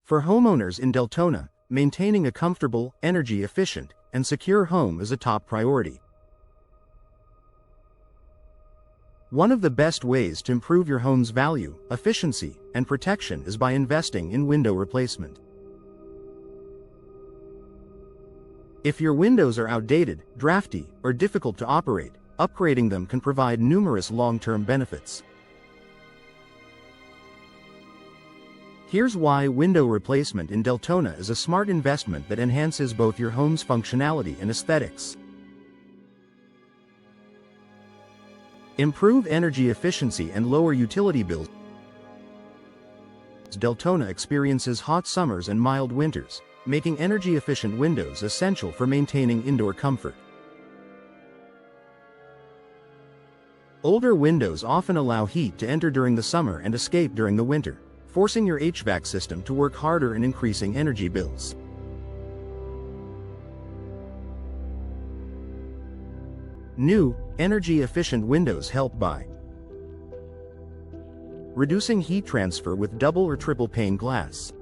For homeowners in Deltona, maintaining a comfortable, energy-efficient, and secure home is a top priority. One of the best ways to improve your home's value, efficiency, and protection is by investing in window replacement. If your windows are outdated, drafty, or difficult to operate, upgrading them can provide numerous long-term benefits. Here's why window replacement in Deltona is a smart investment that enhances both your home's functionality and aesthetics. Improve energy efficiency and lower utility bills. Deltona experiences hot summers and mild winters, making energy-efficient windows essential for maintaining indoor comfort. Older windows often allow heat to enter during the summer and escape during the winter, forcing your HVAC system to work harder and increasing energy bills. New, energy-efficient windows help by reducing heat transfer with double or triple pane glass,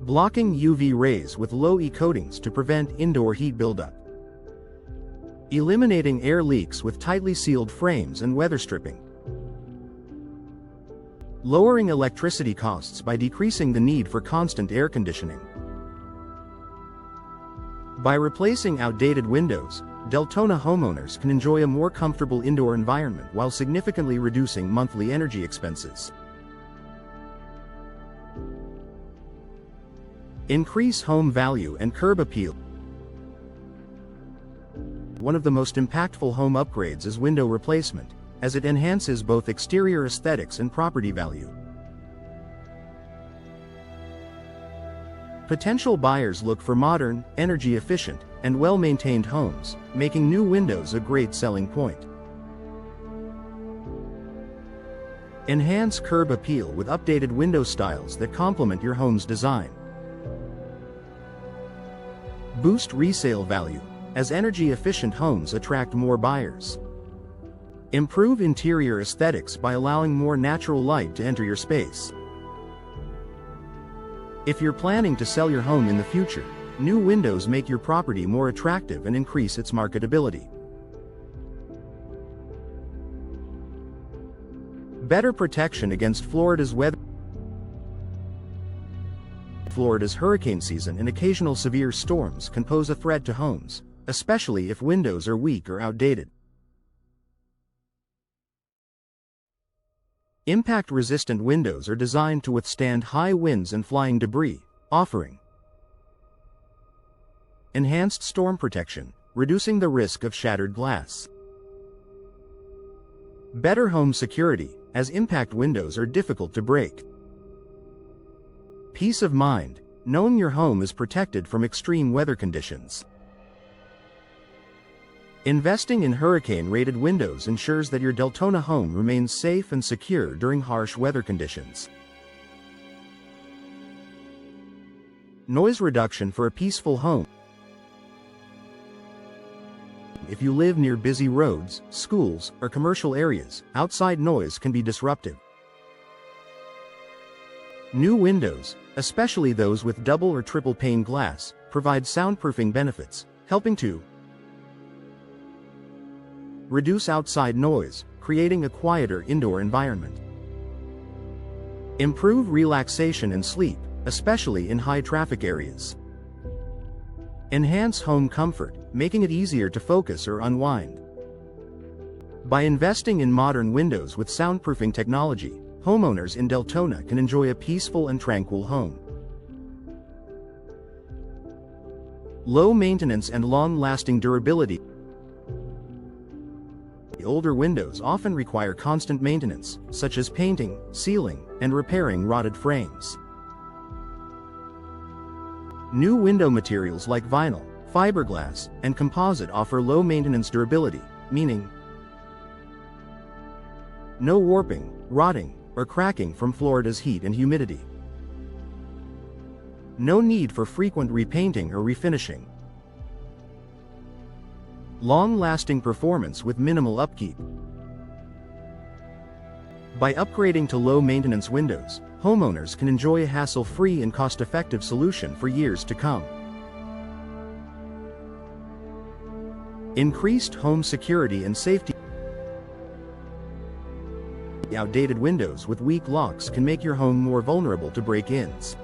blocking UV rays with low E coatings to prevent indoor heat buildup, eliminating air leaks with tightly sealed frames and weather stripping, lowering electricity costs by decreasing the need for constant air conditioning. By replacing outdated windows, Deltona homeowners can enjoy a more comfortable indoor environment while significantly reducing monthly energy expenses. Increase home value and curb appeal. One of the most impactful home upgrades is window replacement, as it enhances both exterior aesthetics and property value. Potential buyers look for modern, energy-efficient, and well-maintained homes, making new windows a great selling point. Enhance curb appeal with updated window styles that complement your home's design. Boost resale value, as energy-efficient homes attract more buyers. Improve interior aesthetics by allowing more natural light to enter your space. If you're planning to sell your home in the future, new windows make your property more attractive and increase its marketability. Better protection against Florida's weather. Florida's hurricane season and occasional severe storms can pose a threat to homes, especially if windows are weak or outdated. Impact-resistant windows are designed to withstand high winds and flying debris, offering enhanced storm protection, reducing the risk of shattered glass. Better home security, as impact windows are difficult to break. Peace of mind, knowing your home is protected from extreme weather conditions. Investing in hurricane-rated windows ensures that your Deltona home remains safe and secure during harsh weather conditions. Noise reduction for a peaceful home. If you live near busy roads, schools, or commercial areas, outside noise can be disruptive. New windows, especially those with double or triple pane glass, provide soundproofing benefits, helping to reduce outside noise, creating a quieter indoor environment. Improve relaxation and sleep, especially in high-traffic areas. Enhance home comfort, making it easier to focus or unwind. By investing in modern windows with soundproofing technology, homeowners in Deltona can enjoy a peaceful and tranquil home. Low maintenance and long-lasting durability. Older windows often require constant maintenance, such as painting, sealing, and repairing rotted frames. New window materials like vinyl, fiberglass, and composite offer low maintenance durability, meaning no warping, rotting, or cracking from Florida's heat and humidity. No need for frequent repainting or refinishing. Long-lasting performance with minimal upkeep. By upgrading to low-maintenance windows, homeowners can enjoy a hassle-free and cost-effective solution for years to come. Increased home security and safety. Outdated windows with weak locks can make your home more vulnerable to break-ins.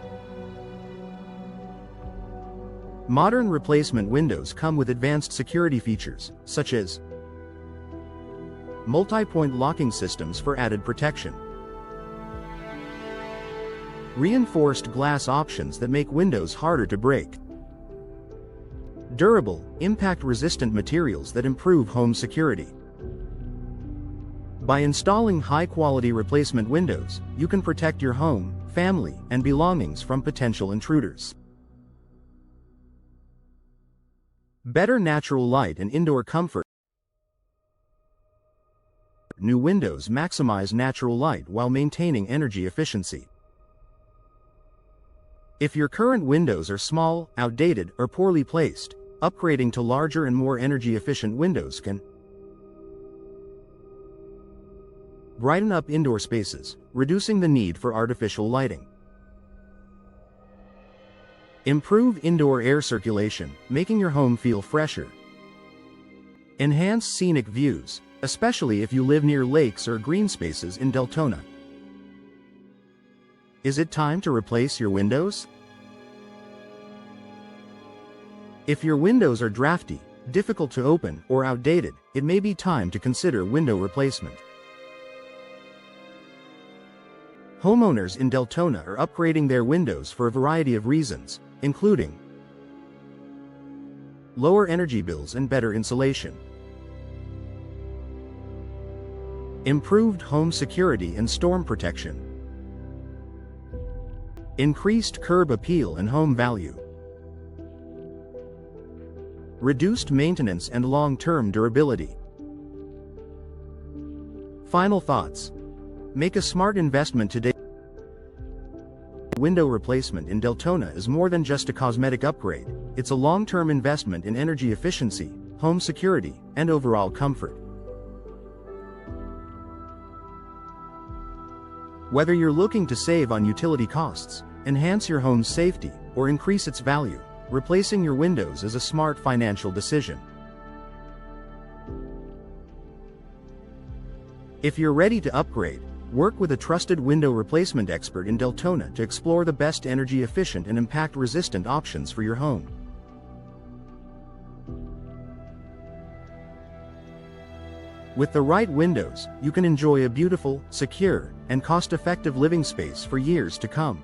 Modern replacement windows come with advanced security features, such as multi-point locking systems for added protection, reinforced glass options that make windows harder to break, durable, impact-resistant materials that improve home security. By installing high-quality replacement windows, you can protect your home, family, and belongings from potential intruders. Better natural light and indoor comfort. New windows maximize natural light while maintaining energy efficiency. If your current windows are small, outdated, or poorly placed, upgrading to larger and more energy-efficient windows can brighten up indoor spaces, reducing the need for artificial lighting. Improve indoor air circulation, making your home feel fresher. Enhance scenic views, especially if you live near lakes or green spaces in Deltona. Is it time to replace your windows? If your windows are drafty, difficult to open, or outdated, it may be time to consider window replacement. Homeowners in Deltona are upgrading their windows for a variety of reasons, including lower energy bills and better insulation, improved home security and storm protection, increased curb appeal and home value, reduced maintenance and long-term durability. Final thoughts. Make a smart investment today. Window replacement in Deltona is more than just a cosmetic upgrade, it's a long-term investment in energy efficiency, home security, and overall comfort. Whether you're looking to save on utility costs, enhance your home's safety, or increase its value, replacing your windows is a smart financial decision. If you're ready to upgrade, work with a trusted window replacement expert in Deltona to explore the best energy-efficient and impact-resistant options for your home. With the right windows, you can enjoy a beautiful, secure, and cost-effective living space for years to come.